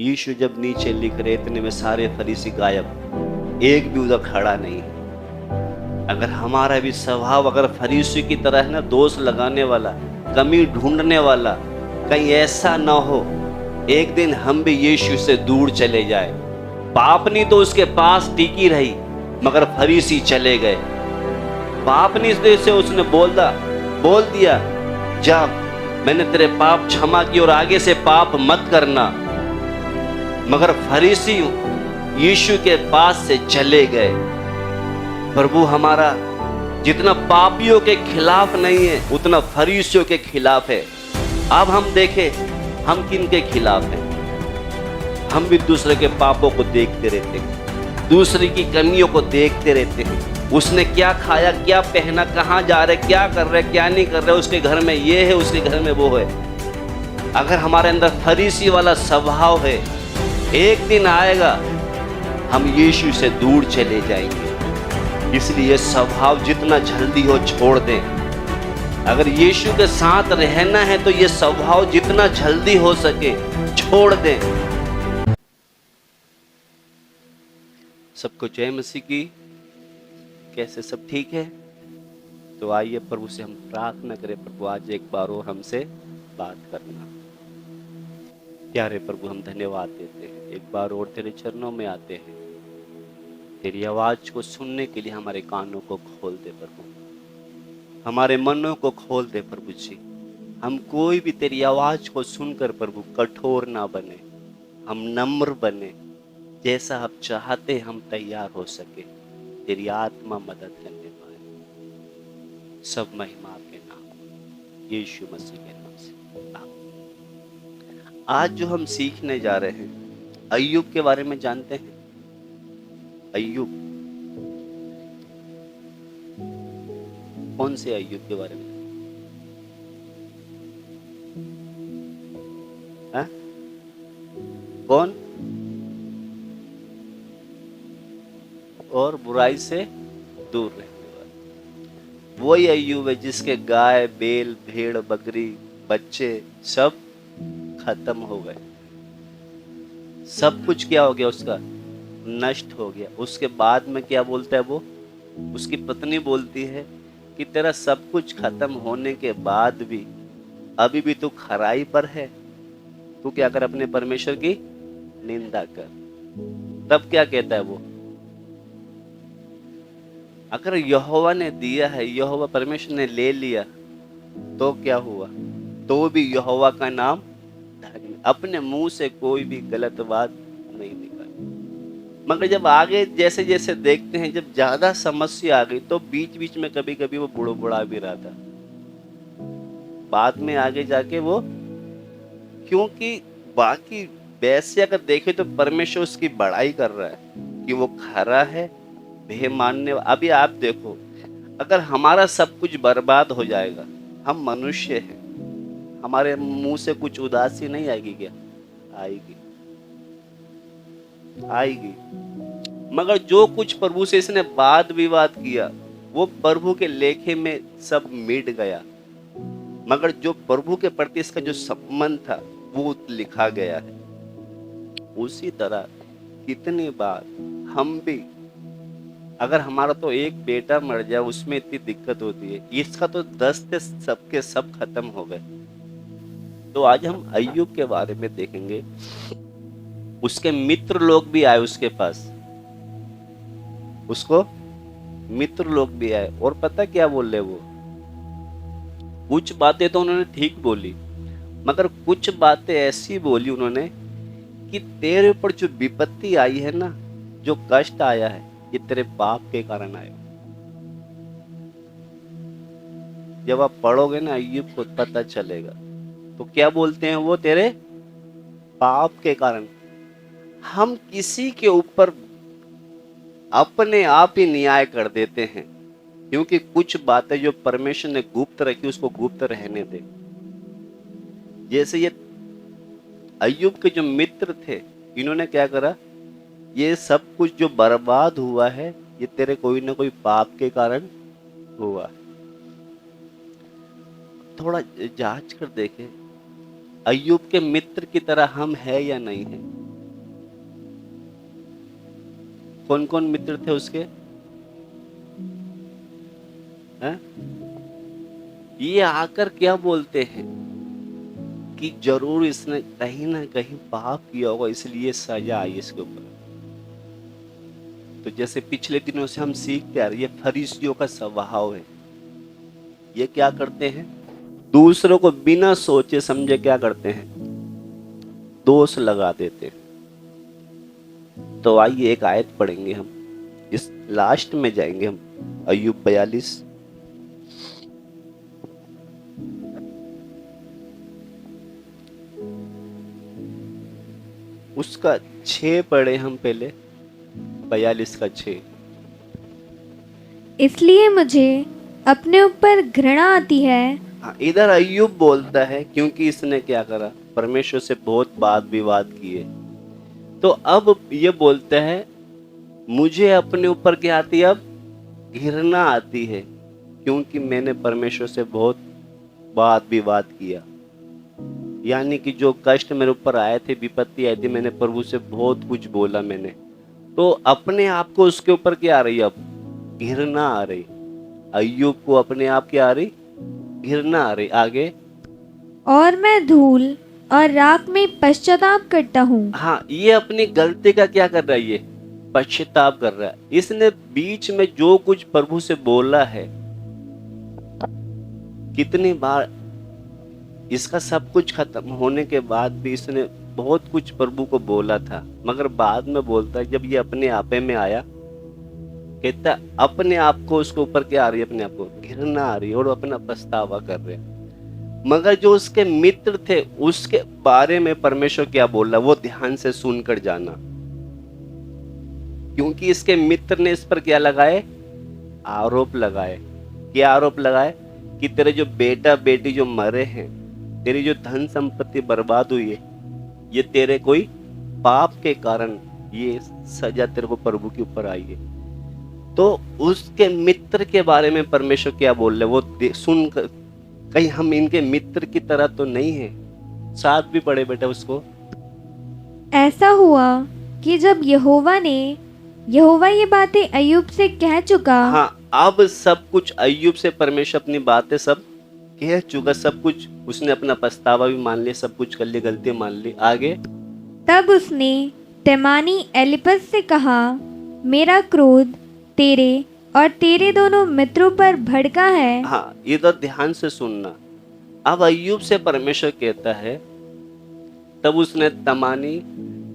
यीशु जब नीचे लिख रहे इतने में सारे फरीसी गायब, एक भी उधर खड़ा नहीं। अगर हमारा भी स्वभाव अगर फरीसी की तरह है ना, दोष लगाने वाला, कमी ढूंढने वाला, कहीं ऐसा ना हो एक दिन हम भी यीशु से दूर चले जाए। पापनी तो उसके पास टिकी रही मगर फरीसी चले गए। पापनी से उसने बोल दिया, जा मैंने तेरे पाप क्षमा किए और आगे से पाप मत करना। मगर फरीसी यीशु के पास से चले गए। प्रभु हमारा जितना पापियों के खिलाफ नहीं है उतना फरीसियों के खिलाफ है। अब हम देखें हम किन के खिलाफ हैं। हम भी दूसरे के पापों को देखते रहते हैं, दूसरे की कमियों को देखते रहते हैं। उसने क्या खाया, क्या पहना, कहाँ जा रहे, क्या कर रहे, क्या नहीं कर रहे, उसके घर में ये है, उसके घर में वो है। अगर हमारे अंदर फरीसी वाला स्वभाव है, एक दिन आएगा हम यीशु से दूर चले जाएंगे। इसलिए स्वभाव जितना जल्दी हो छोड़ दें। अगर यीशु के साथ रहना है तो ये स्वभाव जितना जल्दी हो सके छोड़ दें। सबको जय मसीह की। कैसे सब ठीक है? तो आइए प्रभु से हम प्रार्थना करें, प्रभु आज एक बार और हमसे बात करना। प्यारे प्रभु हम धन्यवाद देते हैं, एक बार और तेरे चरणों में आते हैं। तेरी आवाज को सुनने के लिए हमारे कानों को खोल दे प्रभु, हमारे मनों को खोल दे प्रभु जी। हम कोई भी तेरी आवाज को सुनकर प्रभु कठोर ना बने, हम नम्र बने। जैसा आप चाहते हम तैयार हो सके। तेरी आत्मा मदद करने पाए। सब महिमा आपके नाम यीशु मसीह के नाम से आमीन। आज जो हम सीखने जा रहे हैं अय्यूब के बारे में जानते हैं। अय्यूब, कौन से अय्यूब के बारे में? है? कौन? और बुराई से दूर रहने वाला वही अय्यूब है जिसके गाय, बैल, भेड़, बकरी, बच्चे सब खत्म हो गए। सब कुछ क्या हो गया? उसका नष्ट हो गया। उसके बाद में क्या बोलता है वो? उसकी पत्नी बोलती है कि तेरा सब कुछ खत्म होने के बाद भी अभी भी तू खराई पर है। तू क्या कर? अपने परमेश्वर की निंदा कर। तब क्या कहता है वो? अगर यहोवा ने दिया है, यहोवा परमेश्वर ने ले लिया तो क्या हुआ? तो भी यहोवा का नाम धन्य। अपने मुंह से कोई भी गलत बात नहीं निकाली। मगर जब आगे जैसे जैसे देखते हैं, जब ज्यादा समस्या आ गई तो बीच बीच में कभी कभी वो बुड़बुड़ा भी रहा था। बाद में आगे जाके वो, क्योंकि बाकी वैसे अगर देखे तो परमेश्वर उसकी बड़ाई कर रहा है कि वो खरा है, भे मानने। अभी आप देखो, अगर हमारा सब कुछ बर्बाद हो जाएगा, हम मनुष्य हैं, हमारे मुंह से कुछ उदासी नहीं आएगी क्या? आएगी, आएगी। मगर जो कुछ प्रभु से इसने वाद विवाद किया वो प्रभु के लेखे में सब मिट गया। मगर जो प्रभु के प्रति इसका जो संबंध था वो लिखा गया है। उसी तरह कितनी बार हम भी, अगर हमारा तो एक बेटा मर जाए उसमें इतनी दिक्कत होती है, इसका तो 10 थे सबके सब खत्म हो गए। तो आज हम अय्यूब के बारे में देखेंगे। उसके मित्र लोग भी आए उसके पास, उसको मित्र लोग भी आए और पता क्या बोल रहे वो? कुछ बातें तो उन्होंने ठीक बोली, मगर कुछ बातें ऐसी बोली उन्होंने कि तेरे ऊपर जो विपत्ति आई है ना, जो कष्ट आया है, ये तेरे पाप के कारण आए। जब आप पढ़ोगे ना अय्यूब को पता चलेगा। तो क्या बोलते हैं वो? तेरे पाप के कारण। हम किसी के ऊपर अपने आप ही न्याय कर देते हैं, क्योंकि कुछ बातें जो परमेश्वर ने गुप्त रखी उसको गुप्त रहने दे। जैसे ये अय्यूब के जो मित्र थे, इन्होंने क्या करा? ये सब कुछ जो बर्बाद हुआ है ये तेरे कोई ना कोई पाप के कारण हुआ। थोड़ा जांच कर देखें, अय्यूब के मित्र की तरह हम है या नहीं है? कौन कौन मित्र थे उसके? हैं? ये आकर क्या बोलते हैं कि जरूर इसने कहीं ना कहीं पाप किया होगा, इसलिए सजा आई इसके ऊपर। तो जैसे पिछले दिनों से हम सीखते आ रहे, ये फरीसियों का स्वभाव है। ये क्या करते हैं? दूसरों को बिना सोचे समझे क्या करते हैं? दोष लगा देते हैं। तो आइए एक आयत पढ़ेंगे हम, इस लास्ट में जाएंगे हम, अय्यूब 42 उसका 6 पढ़े हम पहले, 42 का 6। इसलिए मुझे अपने ऊपर घृणा आती है। हाँ, इधर अय्यूब बोलता है क्योंकि इसने क्या करा, परमेश्वर से बहुत वाद विवाद किए। तो अब ये बोलता है मुझे अपने ऊपर क्या आती है? अब घृणा आती है, क्योंकि मैंने परमेश्वर से बहुत वाद विवाद किया। यानी कि जो कष्ट मेरे ऊपर आए थे, विपत्ति आई थी, मैंने प्रभु से बहुत कुछ बोला मैंने, तो अपने आप को उसके ऊपर क्या आ रही? अब घृणा आ रही। अय्यूब को अपने आप क्या आ रही? घृणा आ रही। आगे, और मैं धूल और राख में पश्चाताप करता हूँ। हाँ, ये अपनी गलती का क्या कर रहा है? ये पश्चाताप कर रहा है। इसने बीच में जो कुछ प्रभु से बोला है, कितनी बार इसका सब कुछ खत्म होने के बाद भी इसने बहुत कुछ प्रभु को बोला था, मगर बाद में बोलता है जब ये अपने आपे में आया, कहता अपने आप को उसके ऊपर क्या आ रही है? अपने आप को घृणा आ रही है और अपना पछतावा कर रहे हैं। मगर जो उसके मित्र थे उसके बारे में परमेश्वर क्या बोल रहा, वो ध्यान से सुनकर जाना, क्योंकि इसके मित्र ने इस पर क्या लगाए? आरोप लगाए। क्या आरोप लगाए? कि तेरे जो बेटा बेटी जो मरे हैं, तेरी जो धन संपत्ति बर्बाद हुई है, ये तेरे कोई पाप के कारण ये सजा तेरे को प्रभु के ऊपर आई है। तो उसके मित्र के बारे में परमेश्वर क्या बोल रहे, वो सुन कर, कहीं हम इनके मित्र की तरह तो नहीं है? साथ भी पढ़े बेटा उसको। ऐसा हुआ कि जब यहोवा ये बातें अय्यूब से कह चुका। हाँ, अब सब कुछ अय्यूब से परमेश्वर अपनी बातें सब कह चुका, सब कुछ उसने अपना पछतावा भी मान लिया, सब कुछ कर लिया, गलती मान ली। आगे, तब उसने तेमानी एलिपज से कहा, मेरा क्रोध तेरे और तेरे दोनों मित्रों पर भड़का है। हाँ, इधर ध्यान से सुनना। अब अय्यूब से परमेश्वर कहता है, तब उसने तमानी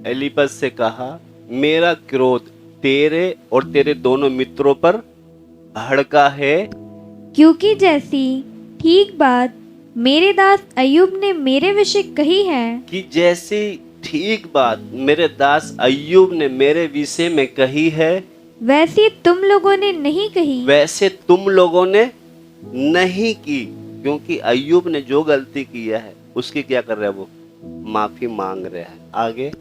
एलिपज से कहा, मेरा क्रोध तेरे और तेरे दोनों मित्रों पर भड़का है, क्योंकि जैसी ठीक बात मेरे दास अय्यूब ने मेरे विषय कही है, कि जैसी ठीक बात मेरे दास अय्यूब ने मेरे विषय में कही है, वैसी तुम लोगों ने नहीं कही। वैसे तुम लोगों ने नहीं की। क्योंकि अय्यूब ने जो गलती किया है उसकी क्या कर रहा है? वो माफी मांग रहा है। आगे,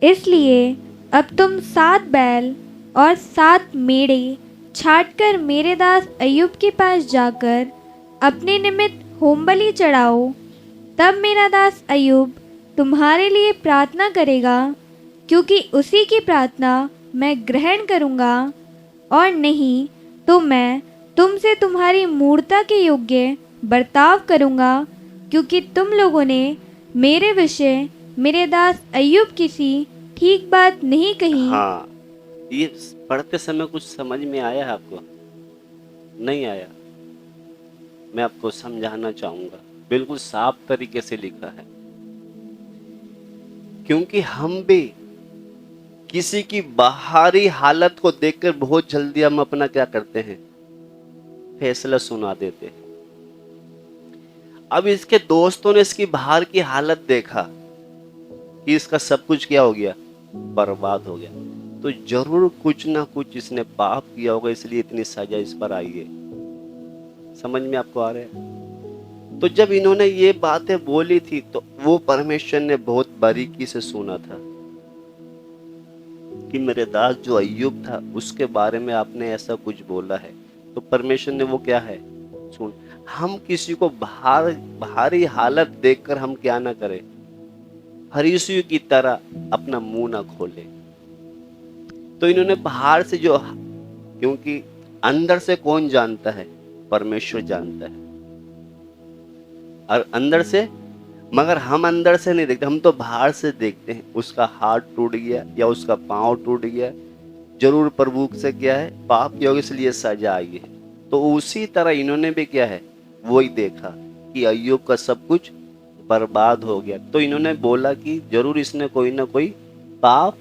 इसलिए अब तुम 7 बैल और 7 मेढ़े छाटकर मेरे दास अय्यूब के पास जाकर अपने निमित्त होमबलि चढ़ाओ। तब मेरा दास अय्यूब तुम्हारे लिए प्रार्थना करेगा, क्योंकि उसी की प्रार्थना मैं ग्रहण करूँगा, और नहीं तो मैं तुमसे तुम्हारी मूर्ता के योग्य बर्ताव करूँगा, क्योंकि तुम लोगों ने मेरे विषय मेरे दास अय्यूब की सी ठीक बात नहीं कही। हाँ, ये पढ़ते समय कुछ समझ में आया है आपको? नहीं आया? मैं आपको समझाना चाहूंगा, बिल्कुल साफ तरीके से लिखा है। क्योंकि हम भी किसी की बाहरी हालत को देखकर बहुत जल्दी हम अपना क्या करते हैं? फैसला सुना देते हैं। अब इसके दोस्तों ने इसकी बाहर की हालत देखा कि इसका सब कुछ क्या हो गया? बर्बाद हो गया। तो जरूर कुछ ना कुछ इसने पाप किया होगा, इसलिए इतनी सजा इस पर आई है। समझ में आपको आ रहा है? तो जब इन्होंने ये बातें बोली थी तो वो परमेश्वर ने बहुत बारीकी से सुना था कि मेरे दास जो अय्यूब था उसके बारे में आपने ऐसा कुछ बोला है। तो परमेश्वर ने वो क्या है? सुन। हम किसी को बाहरी हालत देखकर हम क्या ना करें? फरीसियों की तरह अपना मुंह ना खोले। तो इन्होंने बाहर से जो, क्योंकि अंदर से कौन जानता है? परमेश्वर जानता है। और अंदर से, मगर हम अंदर से नहीं देखते, हम तो बाहर से देखते हैं। उसका हाथ टूट गया या उसका पांव टूट गया, जरूर प्रभु से क्या है, पाप किया होगा इसलिए सजा आई है। तो उसी तरह इन्होंने भी क्या है, वही देखा कि अय्यूब का सब कुछ बर्बाद हो गया। तो इन्होंने बोला कि जरूर इसने कोई ना कोई पाप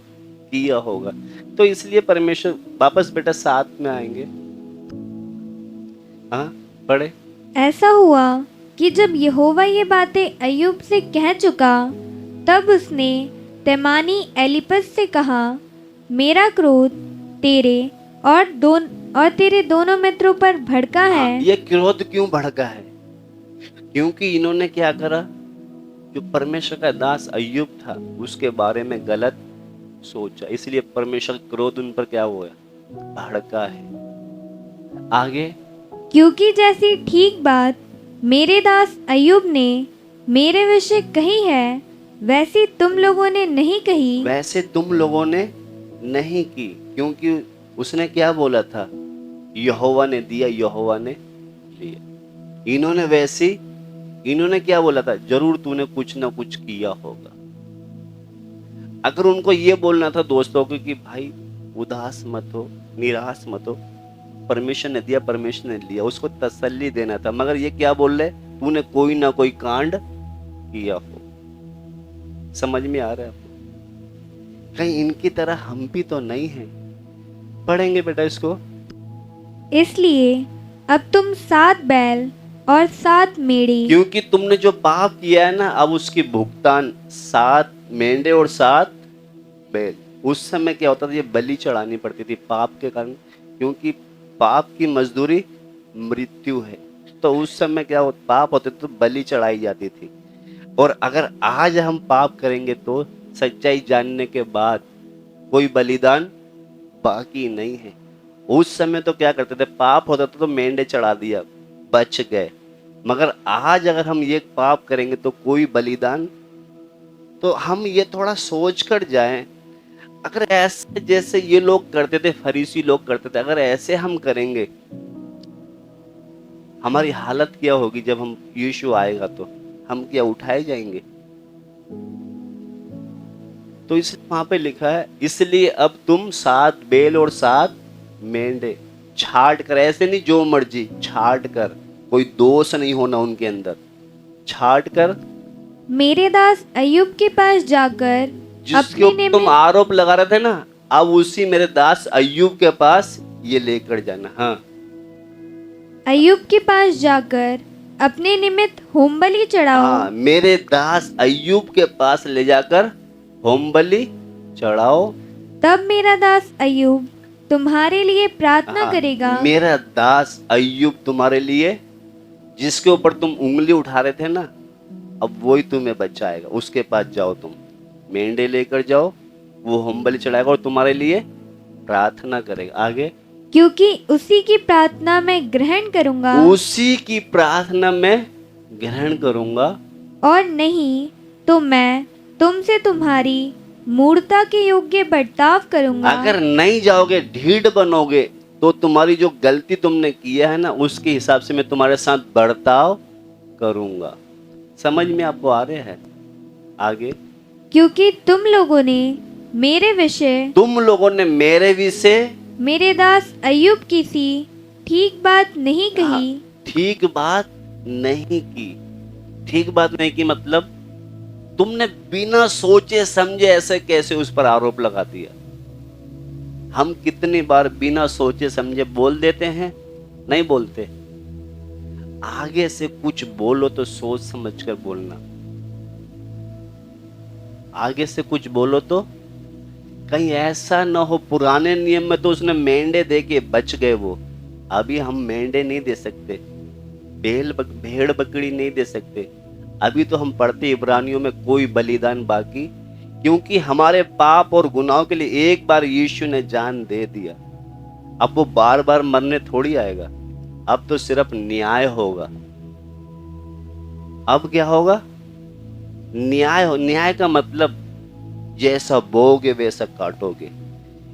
किया होगा। तो इसलिए परमेश्वर वापस बेटा 7 में आएंगे। हाँ पढ़े। ऐसा हुआ कि जब यहोवा ये बातें अय्यूब से कह चुका, तब उसने तेमानी एलीपज से कहा, मेरा क्रोध तेरे और तेरे दोनों मित्रों पर भड़का है। ये क्रोध क्यों भड़का है? क्योंकि इन्होंने क्या करा, जो परमेश्वर का दास अय्यूब था उसके बारे में गलत सोचा, इसलिए परमेश्वर का क्रोध उन पर क्या हुआ, भड़का है। आगे, क्योंकि जैसी ठीक बात मेरे दास अय्यूब ने मेरे विषय कही है, वैसी तुम लोगों ने नहीं कही। वैसे तुम लोगों ने नहीं की, क्योंकि उसने क्या बोला था, यहोवा ने दिया यहोवा ने लिया। इन्होंने क्या बोला था, जरूर तूने कुछ ना कुछ किया होगा। अगर उनको ये बोलना था दोस्तों को कि भाई उदास मत हो, निराश मत हो, परमेश्वर ने दिया परमेश्वर ने लिया, उसको तसल्ली देना था। मगर ये क्या बोल रहे, तूने कोई ना कोई कांड किया हो। समझ में आ रहा है आपको? कहीं इनकी तरह हम भी तो नहीं हैं। पढ़ेंगे बेटा इसको। इसलिए अब तुम 7 बैल और 7 मेढ़े, क्योंकि तुमने जो पाप किया है ना, अब उसकी भुगतान 7 मेंढे और 7 बैल। उस समय क्या होता था, ये बलि चढ़ानी पड़ती थी पाप के कारण, क्योंकि पाप की मजदूरी मृत्यु है। तो उस समय क्या होता, पाप होते तो बलि चढ़ाई जाती थी। और अगर आज हम पाप करेंगे तो सच्चाई जानने के बाद कोई बलिदान बाकी नहीं है। उस समय तो क्या करते थे, पाप होता था तो मेंढे चढ़ा दिया, बच गए। मगर आज अगर हम ये पाप करेंगे तो कोई बलिदान, तो हम ये थोड़ा सोच कर जाएं, अगर ऐसे जैसे ये लोग करते थे, फरीसी लोग करते थे, अगर ऐसे हम करेंगे हमारी हालत क्या होगी? जब हम यीशु आएगा तो हम क्या उठाए जाएंगे? तो इस वहां पे लिखा है, इसलिए अब तुम 7 बैल और 7 मेंढे छाट कर, ऐसे नहीं जो मर्जी, छाट कर, कोई दोष नहीं होना उनके अंदर, छाट कर मेरे दास अय्यूब के पास जाकर जिसके ऊपर तुम आरोप लगा रहे थे ना, अब उसी मेरे दास अय्यूब के पास ये लेकर जाना। हाँ, अय्यूब के पास जाकर अपने निमित्त होमबलि चढ़ाओ। हाँ, मेरे दास अय्यूब के पास ले जाकर होमबलि चढ़ाओ। तब मेरा दास अय्यूब तुम्हारे लिए प्रार्थना करेगा। मेरा दास अय्यूब तुम्हारे लिए, जिसके ऊपर तुम उंगली उठा रहे थे ना, अब वही तुम्हें बचाएगा। उसके पास जाओ, तुम मेंढे लेकर जाओ, वो होमबलि चढ़ाएगा और तुम्हारे लिए प्रार्थना करेगा। आगे, क्योंकि उसी की प्रार्थना मैं ग्रहण करूंगा, उसी की प्रार्थना मैं ग्रहण करूंगा, और नहीं तो मैं तुमसे तुम्हारी मूर्ता के योग्य बर्ताव करूंगा। अगर नहीं जाओगे, ढीठ बनोगे, तो तुम्हारी जो गलती तुमने किया है ना, उसके हिसाब से मैं तुम्हारे साथ बर्ताव करूंगा। समझ में आपको आ रहे हैं? आगे, क्योंकि तुम लोगों ने मेरे विषय मेरे दास अय्यूब की सी ठीक बात नहीं कही। ठीक बात नहीं की। ठीक बात नहीं की मतलब तुमने बिना सोचे समझे ऐसे कैसे उस पर आरोप लगा दिया। हम कितनी बार बिना सोचे समझे बोल देते हैं, नहीं बोलते। आगे से कुछ बोलो तो सोच समझ कर बोलना। आगे से कुछ बोलो तो कहीं ऐसा ना हो, पुराने नियम में तो उसने मेंढे दे के बच गए वो, अभी हम मेंढे नहीं दे सकते, भेड़ बकरी नहीं दे सकते। अभी तो हम पढ़ते इब्रानियों में कोई बलिदान बाकी, क्योंकि हमारे पाप और गुनाहों के लिए एक बार यीशु ने जान दे दिया। अब वो बार बार मरने थोड़ी आएगा, अब तो सिर्फ न्याय होगा। अब क्या होगा? न्याय का मतलब जैसा बोगे वैसा काटोगे।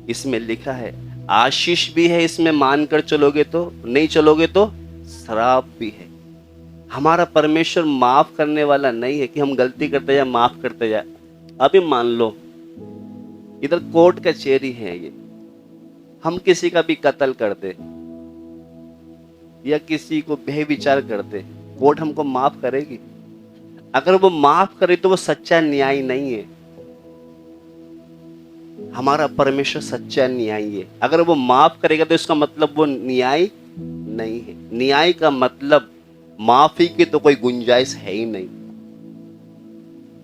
इसमें लिखा है आशीष भी है, इसमें मानकर चलोगे तो, नहीं चलोगे तो श्राप भी है। हमारा परमेश्वर माफ करने वाला नहीं है कि हम गलती करते जाए माफ करते जाए। अभी मान लो इधर कोर्ट कचहरी है, ये हम किसी का भी कत्ल कर दे या किसी को बेविचार कर दे, कोर्ट हमको माफ करेगी? अगर वो माफ करे तो वो सच्चा न्याय नहीं है। हमारा परमेश्वर सच्चा न्यायी है। अगर वो माफ करेगा तो इसका मतलब वो न्याय नहीं है। न्याय का मतलब माफी की तो कोई गुंजाइश है ही नहीं।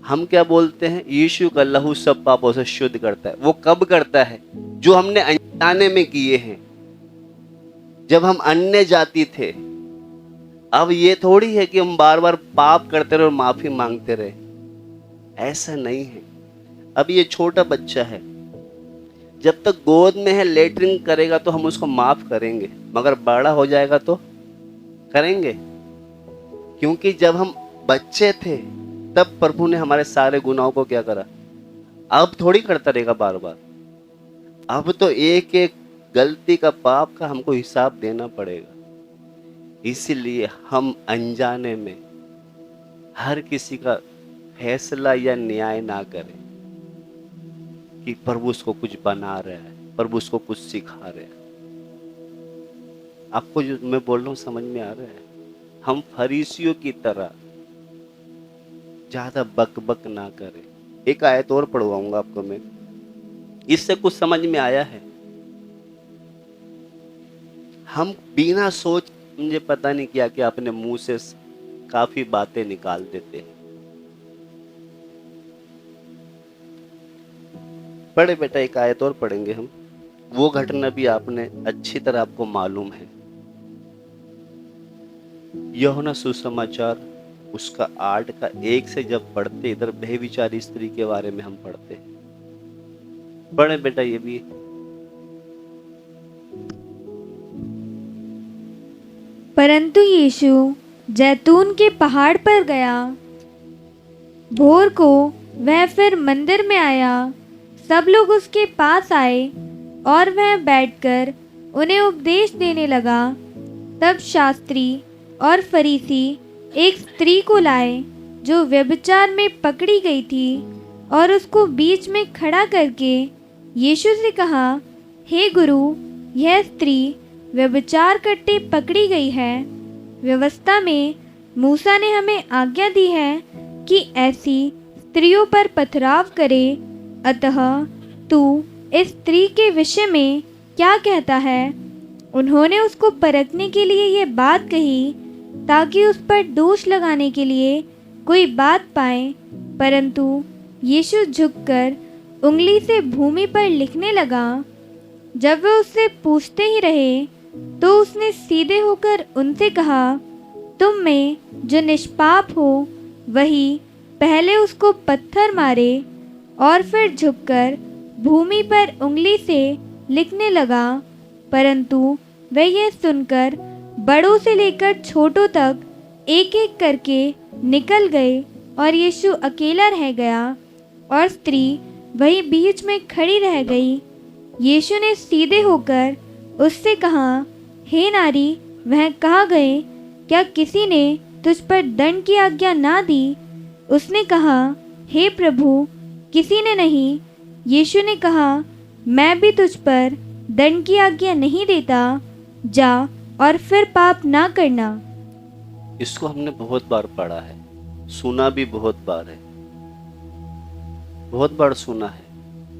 हम क्या बोलते हैं, यीशु का लहू सब पापों से शुद्ध करता है। वो कब करता है? जो हमने अनजाने में किए हैं, जब हम अन्य जाति थे। अब ये थोड़ी है कि हम बार बार पाप करते रहे और माफी मांगते रहे, ऐसा नहीं है। अब ये छोटा बच्चा है, जब तक गोद में है लेटरिन करेगा तो हम उसको माफ करेंगे, मगर बड़ा हो जाएगा तो करेंगे? क्योंकि जब हम बच्चे थे तब प्रभु ने हमारे सारे गुनाहों को क्या करा। अब थोड़ी करता रहेगा बार बार। अब तो एक एक गलती का, पाप का हमको हिसाब देना पड़ेगा। इसीलिए हम अनजाने में हर किसी का फैसला या न्याय ना करें कि प्रभु उसको कुछ बना रहा है, प्रभु उसको कुछ सिखा रहा है। आपको जो मैं बोल रहा हूँ समझ में आ रहा है? हम फरीसियों की तरह ज्यादा बक बक ना करें। एक आयत और पढ़वाऊंगा आपको मैं, इससे कुछ समझ में आया है। हम बिना सोच समझे पता नहीं क्या कि अपने मुंह से काफी बातें निकाल देते हैं। पढ़े बेटा, एक आयत और पढ़ेंगे हम। वो घटना भी आपने अच्छी तरह आपको मालूम है। यूहन्ना सुसमाचार उसका 8 का 1 से जब पढ़ते, इधर बेविचारी स्त्री के बारे में हम पढ़ते हैं। पढ़े बेटा ये भी। परंतु यीशु जैतून के पहाड़ पर गया। भोर को वह फिर मंदिर में आया। सब लोग उसके पास आए और वह बैठकर उन्हें उपदेश देने लगा। तब शास्त्री और फरीसी एक स्त्री को लाए जो व्यभिचार में पकड़ी गई थी, और उसको बीच में खड़ा करके यीशु से कहा, हे गुरु, यह स्त्री व्यभिचार करते पकड़ी गई है। व्यवस्था में मूसा ने हमें आज्ञा दी है कि ऐसी स्त्रियों पर पथराव करे। अतः तू इस स्त्री के विषय में क्या कहता है? उन्होंने उसको परखने के लिए ये बात कही ताकि उस पर दोष लगाने के लिए कोई बात पाए। परंतु यीशु झुककर उंगली से भूमि पर लिखने लगा। जब वे उससे पूछते ही रहे तो उसने सीधे होकर उनसे कहा, तुम में जो निष्पाप हो वही पहले उसको पत्थर मारे। और फिर झुककर भूमि पर उंगली से लिखने लगा। परंतु वे यह सुनकर बड़ों से लेकर छोटों तक एक एक करके निकल गए, और यीशु अकेला रह गया और स्त्री वहीं बीच में खड़ी रह गई। यीशु ने सीधे होकर उससे कहा, हे नारी, वह कहाँ गए? क्या किसी ने तुझ पर दंड की आज्ञा ना दी? उसने कहा, हे प्रभु, किसी ने नहीं। यीशु ने कहा, मैं भी तुझ पर दंड की आज्ञा नहीं देता। जा और फिर पाप ना करना। इसको हमने बहुत बार पढ़ा है, सुना भी बहुत बार है, बहुत बार सुना है,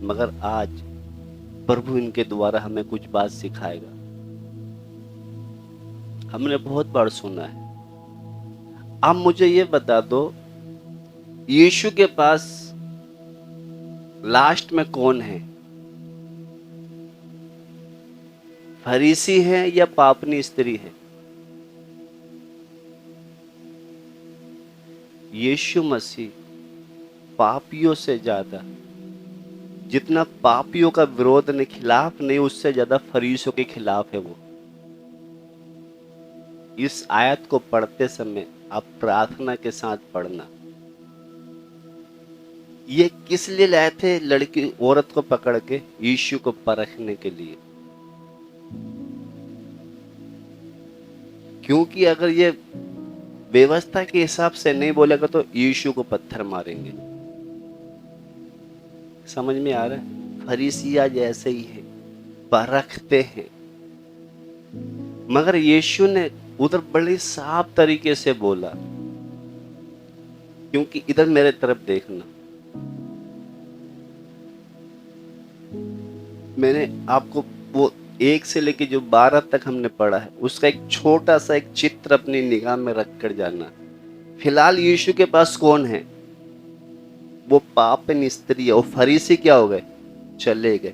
मगर आज प्रभु इनके द्वारा हमें कुछ बात सिखाएगा। हमने बहुत बार सुना है। आप मुझे ये बता दो, यीशु के पास लास्ट में कौन है? फरीसी है या पापनी स्त्री है? यीशु मसीह पापियों से ज्यादा, जितना पापियों का विरोध ने खिलाफ नहीं, उससे ज्यादा फरीसियों के खिलाफ है वो। इस आयत को पढ़ते समय आप प्रार्थना के साथ पढ़ना। ये किस लिए लाए थे लड़की औरत को पकड़ के? यीशु को परखने के लिए। क्योंकि अगर ये व्यवस्था के हिसाब से नहीं बोलेगा तो यीशु को पत्थर मारेंगे। समझ में आ रहा है? फरीसी आज ऐसे ही है, परखते हैं। मगर यीशु ने उधर बड़ी साफ तरीके से बोला, क्योंकि इधर मेरे तरफ देखना, मैंने आपको वो 1 से लेके जो 12 तक हमने पढ़ा है उसका एक छोटा सा एक चित्र अपनी निगाह में रख कर जाना। फिलहाल यीशु के पास कौन है? वो पापन स्त्री है। और फरीसी क्या हो गए? चले गए।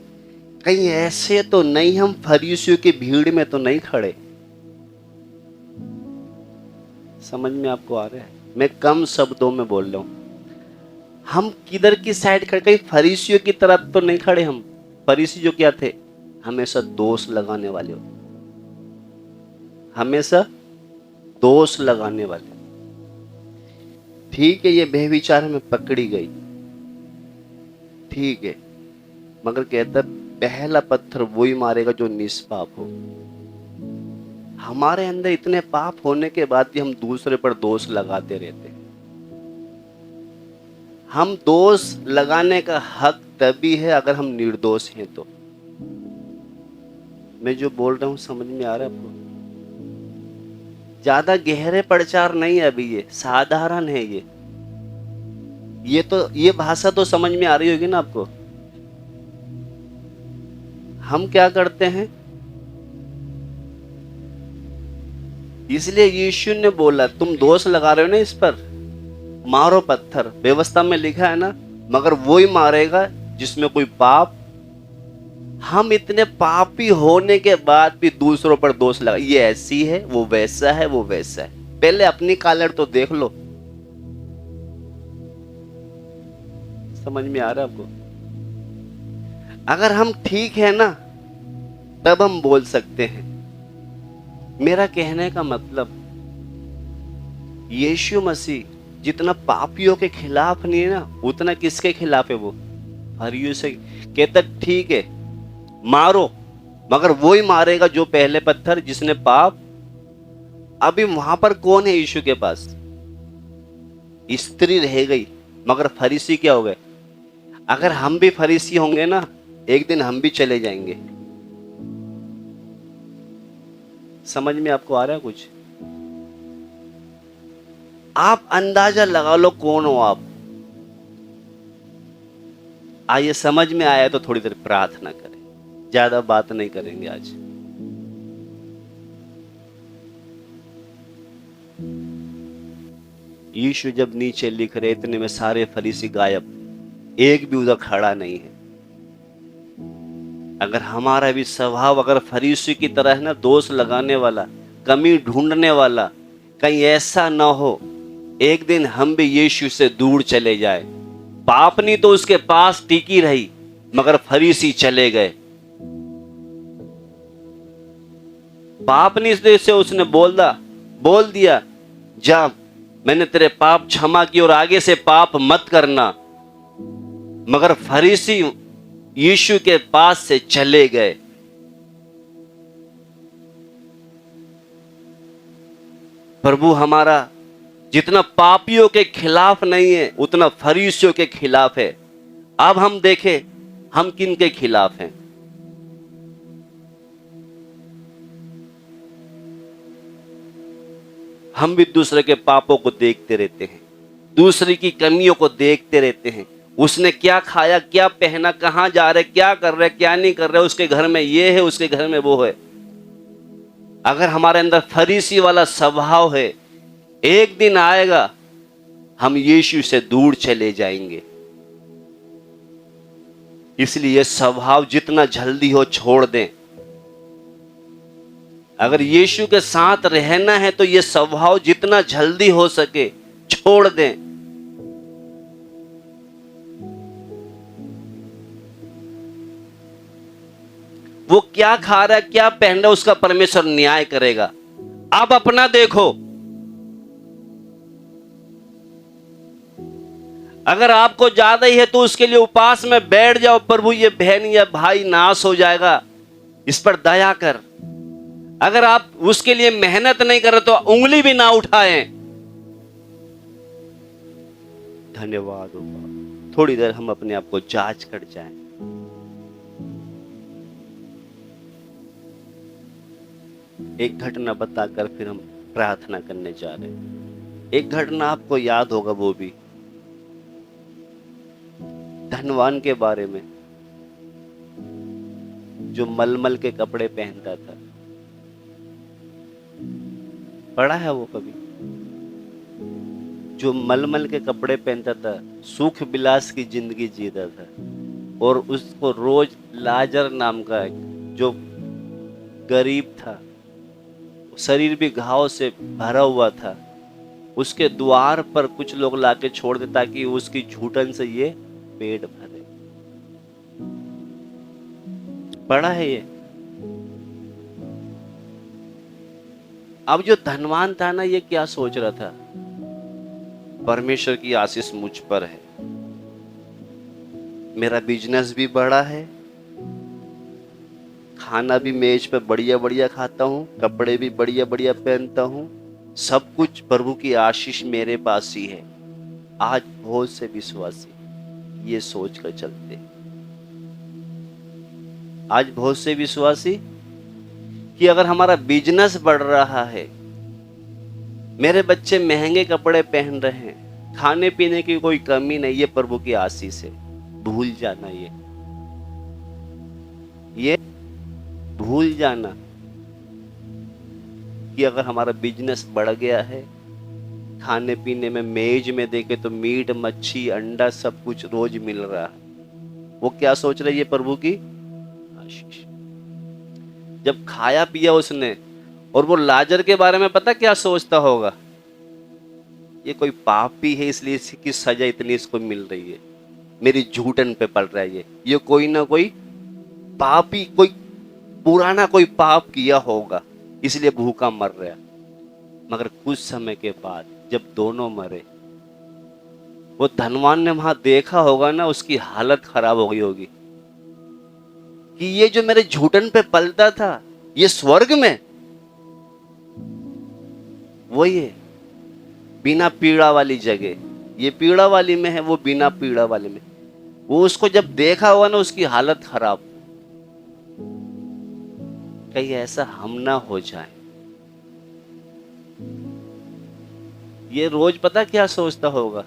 कहीं ऐसे तो नहीं हम फरीसियों की भीड़ में तो नहीं खड़े? समझ में आपको आ रहा है? मैं कम शब्दों में बोल रहा हूं। हम किधर की साइड खड़े? कहीं फरीसियों की तरफ तो नहीं खड़े हम। फरीसी जो क्या थे? हमेशा दोष लगाने वाले होते, हमेशा दोष लगाने वाले। ठीक है, ये बेविचार में पकड़ी गई, ठीक है, मगर कहता पहला पत्थर वही मारेगा जो निष्पाप हो। हमारे अंदर इतने पाप होने के बाद भी हम दूसरे पर दोष लगाते रहते हैं। हम दोष लगाने का हक तभी है अगर हम निर्दोष हैं तो। मैं जो बोल रहा हूं समझ में आ रहा है आपको? ज्यादा गहरे प्रचार नहीं है अभी, ये साधारण है। ये भाषा तो समझ में आ रही होगी ना आपको? हम क्या करते हैं? इसलिए यीशु ने बोला तुम दोष लगा रहे हो ना इस पर, मारो पत्थर। व्यवस्था में लिखा है ना, मगर वही मारेगा जिसमें कोई पाप। हम इतने पापी होने के बाद भी दूसरों पर दोष लगा, ये ऐसी है, वो वैसा है, वो वैसा है। पहले अपनी कालर तो देख लो। समझ में आ रहा है आपको? अगर हम ठीक है ना तब हम बोल सकते हैं। मेरा कहने का मतलब, यीशु मसीह जितना पापियों के खिलाफ नहीं है ना, उतना किसके खिलाफ है? वो फरीसियों से। कहता ठीक है मारो, मगर वो ही मारेगा जो पहले पत्थर जिसने पाप। अभी वहां पर कौन है यीशु के पास? स्त्री रह गई, मगर फरीसी क्या हो गए? अगर हम भी फरीसी होंगे ना, एक दिन हम भी चले जाएंगे। समझ में आपको आ रहा है कुछ? आप अंदाजा लगा लो कौन हो आप। आइए, समझ में आया तो थोड़ी देर प्रार्थना करें, ज्यादा बात नहीं करेंगे आज। यीशु जब नीचे लिख रहे इतने में सारे फरीसी गायब, एक भी उधर खड़ा नहीं है। अगर हमारा भी स्वभाव अगर फरीसी की तरह है ना, दोष लगाने वाला, कमी ढूंढने वाला, कहीं ऐसा ना हो एक दिन हम भी यीशु से दूर चले जाए। पापनी तो उसके पास टिकी रही, मगर फरीसी चले गए। पापनी से उसने बोल दिया जा, मैंने तेरे पाप क्षमा किए और आगे से पाप मत करना। मगर फरीसी यीशु के पास से चले गए। प्रभु हमारा जितना पापियों के खिलाफ नहीं है उतना फरीसियों के खिलाफ है। अब हम देखें हम किन के खिलाफ हैं। हम भी दूसरे के पापों को देखते रहते हैं, दूसरे की कमियों को देखते रहते हैं। उसने क्या खाया, क्या पहना, कहां जा रहे, क्या कर रहे, क्या नहीं कर रहे, उसके घर में ये है, उसके घर में वो है। अगर हमारे अंदर फरीसी वाला स्वभाव है, एक दिन आएगा हम यीशु से दूर चले जाएंगे। इसलिए यह स्वभाव जितना जल्दी हो छोड़ दें। अगर यीशु के साथ रहना है तो यह स्वभाव जितना जल्दी हो सके छोड़ दें। वो क्या खा रहा है, क्या पहन रहा है, उसका परमेश्वर न्याय करेगा। आप अपना देखो। अगर आपको ज्यादा ही है तो उसके लिए उपवास में बैठ जाओ, प्रभु ये बहन या भाई नाश हो जाएगा, इस पर दया कर। अगर आप उसके लिए मेहनत नहीं कर रहे तो उंगली भी ना उठाएं। धन्यवाद होगा। थोड़ी देर हम अपने आप को जांच कर जाएं। एक घटना बताकर फिर हम प्रार्थना करने जा रहे हैं। एक घटना आपको याद होगा, वो भी धनवान के बारे में, जो मलमल के कपड़े पहनता था। पढ़ा है वो कभी? जो मलमल के कपड़े पहनता था, सुख विलास की जिंदगी जीता था, और उसको रोज लाजर नाम का जो गरीब था, शरीर भी घाव से भरा हुआ था, उसके द्वार पर कुछ लोग लाके छोड़ दे ताकि उसकी झूठन से ये पेट भरे। पढ़ा है ये? अब जो धनवान था ना, ये क्या सोच रहा था? परमेश्वर की आशीष मुझ पर है, मेरा बिजनेस भी बड़ा है, खाना भी मेज पे बढ़िया बढ़िया खाता हूँ, कपड़े भी बढ़िया बढ़िया पहनता हूँ, सब कुछ प्रभु की आशीष मेरे पास ही है। आज बहुत से विश्वासी ये सोच कर चलते, आज बहुत से विश्वासी कि अगर हमारा बिजनेस बढ़ रहा है, मेरे बच्चे महंगे कपड़े पहन रहे हैं, खाने पीने की कोई कमी नहीं, ये प्रभु की आशीष है। भूल जाना, ये भूल जाना कि अगर हमारा बिजनेस बढ़ गया है, खाने पीने में मेज में देखे तो मीट मच्छी अंडा सब कुछ रोज मिल रहा है, वो क्या सोच रही है? प्रभु की आशीष। जब खाया पिया उसने, और वो लाजर के बारे में पता क्या सोचता होगा? ये कोई पापी है इसलिए इसकी सजा इतनी इसको मिल रही है, मेरी झूठन पे पड़ रहा है, ये कोई ना कोई पापी, कोई पुराना कोई पाप किया होगा इसलिए भूखा मर रहा। मगर कुछ समय के बाद जब दोनों मरे, वो धनवान ने वहां देखा होगा ना, उसकी हालत खराब हो गई होगी कि ये जो मेरे झूठन पे पलता था, ये स्वर्ग में, वो ये बिना पीड़ा वाली जगह, ये पीड़ा वाली में है, वो बिना पीड़ा वाली में। वो उसको जब देखा हुआ ना, उसकी हालत खराब। कहीं ऐसा हम ना हो जाए। ये रोज पता क्या सोचता होगा?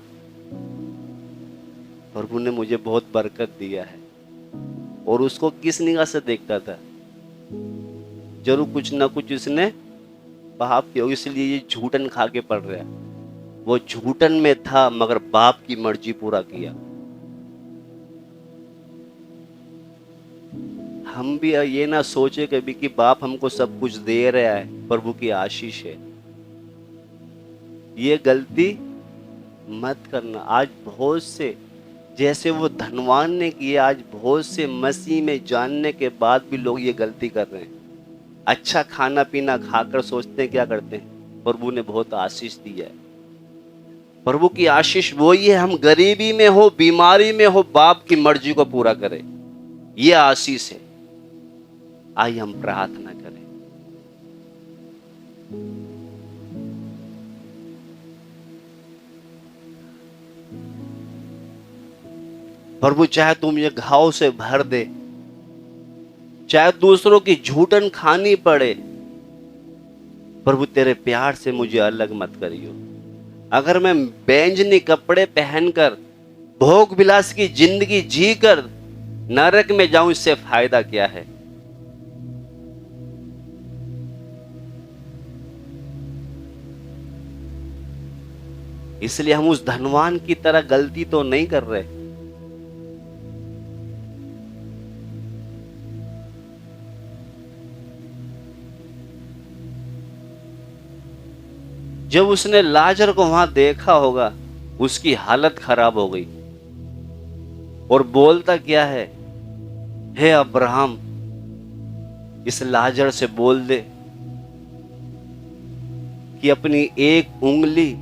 प्रभु ने मुझे बहुत बरकत दिया है, और उसको किस निगाह से देखता था? जरूर कुछ ना कुछ इसने पाप किया, इसलिए ये झूठन खा के पड़ रहा है। वो झूठन में था मगर बाप की मर्जी पूरा किया। हम भी ये ना सोचे कभी कि बाप हमको सब कुछ दे रहा है, प्रभु की आशीष है। ये गलती मत करना। आज बहुत से, जैसे वो धनवान ने किया, आज बहुत से मसीह में जानने के बाद भी लोग ये गलती कर रहे हैं। अच्छा खाना पीना खाकर सोचते हैं क्या करते हैं? प्रभु ने बहुत आशीष दिया है। प्रभु की आशीष वही है, हम गरीबी में हो, बीमारी में हो, बाप की मर्जी को पूरा करें, ये आशीष है। आइए हम प्रार्थना करें। प्रभु चाहे तुम ये घाव से भर दे, चाहे दूसरों की झूठन खानी पड़े, प्रभु तेरे प्यार से मुझे अलग मत करियो। अगर मैं बैंजनी कपड़े पहनकर भोग विलास की जिंदगी जीकर नरक में जाऊं, इससे फायदा क्या है? इसलिए हम उस धनवान की तरह गलती तो नहीं कर रहे। जब उसने लाजर को वहां देखा होगा, उसकी हालत खराब हो गई, और बोलता क्या है? हे अब्राहम, इस लाजर से बोल दे कि अपनी एक उंगली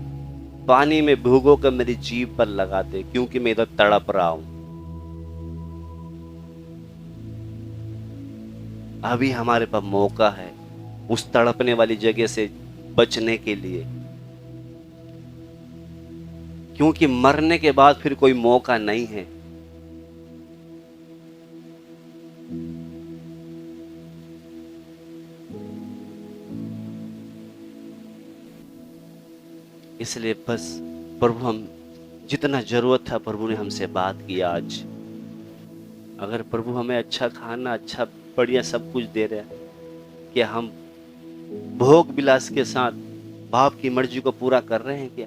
पानी में भिगो कर मेरी जीभ पर लगा दे, क्योंकि मैं इधर तड़प रहा हूं। अभी हमारे पास मौका है उस तड़पने वाली जगह से बचने के लिए, क्योंकि मरने के बाद फिर कोई मौका नहीं है। इसलिए बस प्रभु, हम जितना जरूरत था प्रभु ने हमसे बात किया आज। अगर प्रभु हमें अच्छा खाना, अच्छा बढ़िया सब कुछ दे रहे हैं, क्या हम भोग विलास के साथ बाप की मर्जी को पूरा कर रहे हैं क्या?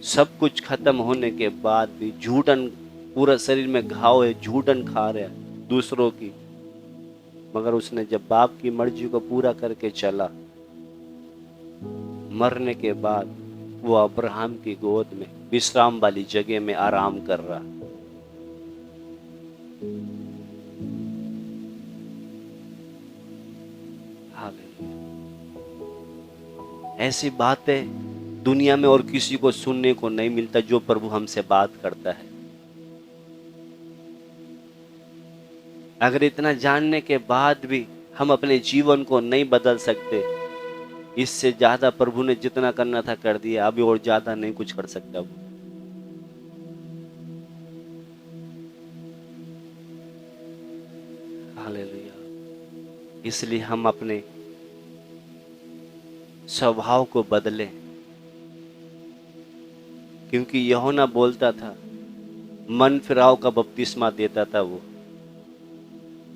सब कुछ खत्म होने के बाद भी झूठन, पूरा शरीर में घाव है, झूठन खा रहे हैं दूसरों की। मगर उसने जब बाप की मर्जी को पूरा करके चला, मरने के बाद वो अब्राहम की गोद में विश्राम वाली जगह में आराम कर रहा। हालेलुया। ऐसी बातें दुनिया में और किसी को सुनने को नहीं मिलता जो प्रभु हमसे बात करता है। अगर इतना जानने के बाद भी हम अपने जीवन को नहीं बदल सकते, इससे ज्यादा प्रभु ने जितना करना था कर दिया, अभी और ज्यादा नहीं कुछ कर सकता वो। हालेलुया। इसलिए हम अपने स्वभाव को बदलें, क्योंकि यूहन्ना बोलता था, मन फिराव का बपतिस्मा देता था वो।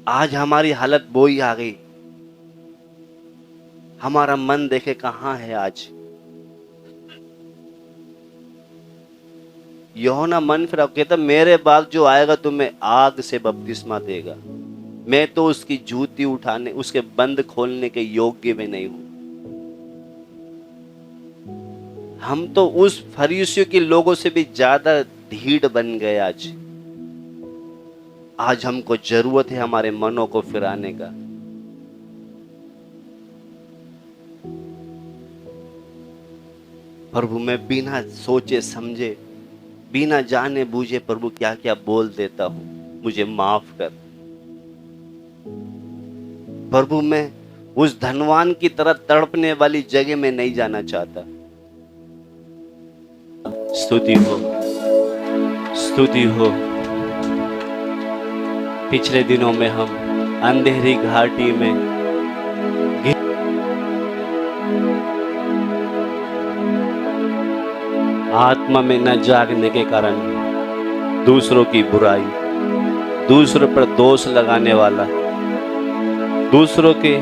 आज हमारी हालत वो ही आ गई। हमारा मन देखे कहां है आज। यूहन्ना मन फिराव कहता, मेरे बाद जो आएगा तुम्हें आग से बपतिस्मा देगा, मैं तो उसकी जूती उठाने, उसके बंद खोलने के योग्य में नहीं हूं। हम तो उस फरीसियों के लोगों से भी ज्यादा ढीठ बन गए आज। आज हमको जरूरत है हमारे मनों को फिराने का। प्रभु, मैं बिना सोचे समझे, बिना जाने बूझे प्रभु क्या क्या बोल देता हूं, मुझे माफ कर। प्रभु, मैं उस धनवान की तरह तड़पने वाली जगह में नहीं जाना चाहता। स्तुति हो, स्तुति हो। पिछले दिनों में हम अंधेरी घाटी में आत्मा में न जागने के कारण दूसरों की बुराई, दूसरों पर दोष लगाने वाला, दूसरों के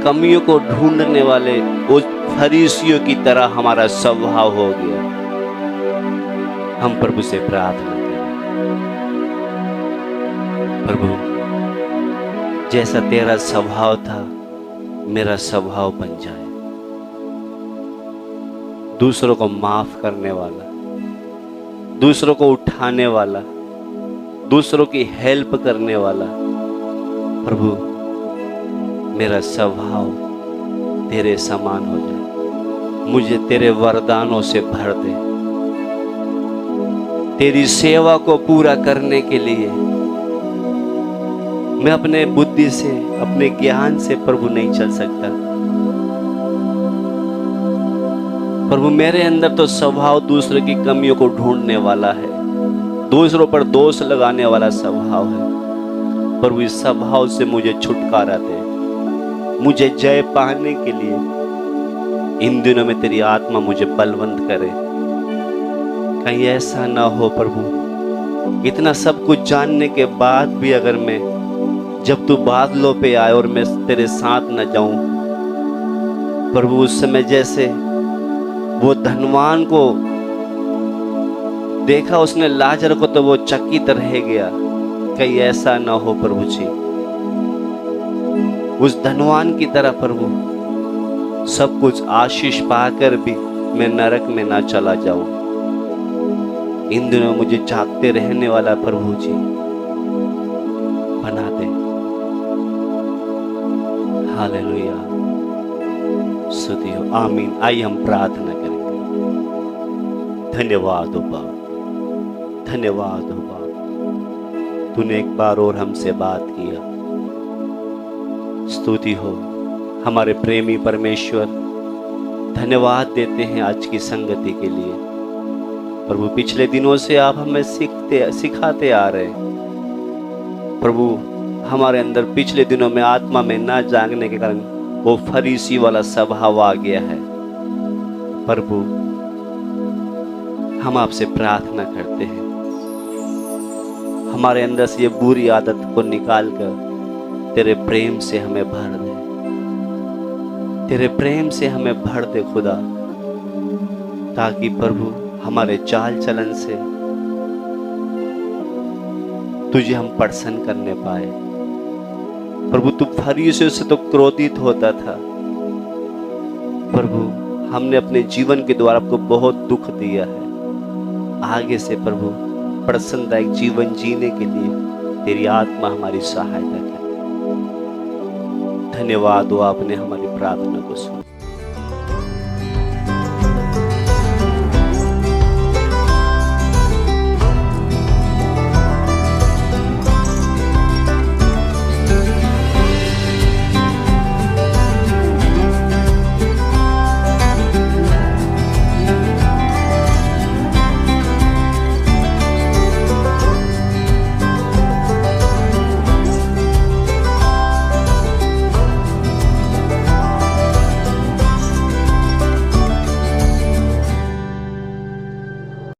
कमियों को ढूंढने वाले उस फरीसियों की तरह हमारा स्वभाव हो गया। हम प्रभु से प्रार्थना करें, प्रभु जैसा तेरा स्वभाव था मेरा स्वभाव बन जाए, दूसरों को माफ करने वाला, दूसरों को उठाने वाला, दूसरों की हेल्प करने वाला। प्रभु, मेरा स्वभाव तेरे समान हो जाए, मुझे तेरे वरदानों से भर दे। तेरी सेवा को पूरा करने के लिए मैं अपने बुद्धि से, अपने ज्ञान से प्रभु नहीं चल सकता। प्रभु, मेरे अंदर तो स्वभाव दूसरे की कमियों को ढूंढने वाला है, दूसरों पर दोष लगाने वाला स्वभाव है। प्रभु, इस स्वभाव से मुझे छुटकारा दे। मुझे जय पाने के लिए इन दिनों में तेरी आत्मा मुझे बलवंत करे। कहीं ऐसा ना हो प्रभु, इतना सब कुछ जानने के बाद भी अगर मैं, जब तू बादलों पे आए और मैं तेरे साथ न जाऊं, प्रभु उस समय जैसे वो धनवान को देखा उसने लाजर को, तो वो चकित रह गया। कहीं ऐसा ना हो प्रभु जी, उस धनवान की तरह प्रभु सब कुछ आशीष पाकर भी मैं नरक में ना चला जाऊं। इन दिनों मुझे जागते रहने वाला प्रभु जी बना दे। हालेलुया, स्तुति हो। आमीन। आइए हम प्रार्थना करेंगे। धन्यवाद हो बाप, धन्यवाद हो बाप, तूने एक बार और हमसे बात किया। स्तुति हो हमारे प्रेमी परमेश्वर, धन्यवाद देते हैं आज की संगति के लिए। प्रभु पिछले दिनों से आप हमें सिखाते आ रहे हैं। प्रभु हमारे अंदर पिछले दिनों में आत्मा में ना जागने के कारण वो फरीसी वाला स्वभाव आ गया है। प्रभु हम आपसे प्रार्थना करते हैं, हमारे अंदर से ये बुरी आदत को निकाल कर तेरे प्रेम से हमें भर दे, तेरे प्रेम से हमें भर दे खुदा, ताकि प्रभु हमारे चाल चलन से तुझे हम प्रसन्न करने पाए। प्रभु तू फरीसियों से तो क्रोधित होता था। प्रभु हमने अपने जीवन के द्वारा आपको बहुत दुख दिया है। आगे से प्रभु प्रसन्नदायक जीवन जीने के लिए तेरी आत्मा हमारी सहायता करे। धन्यवाद हो, आपने हमारी प्रार्थना को सुना।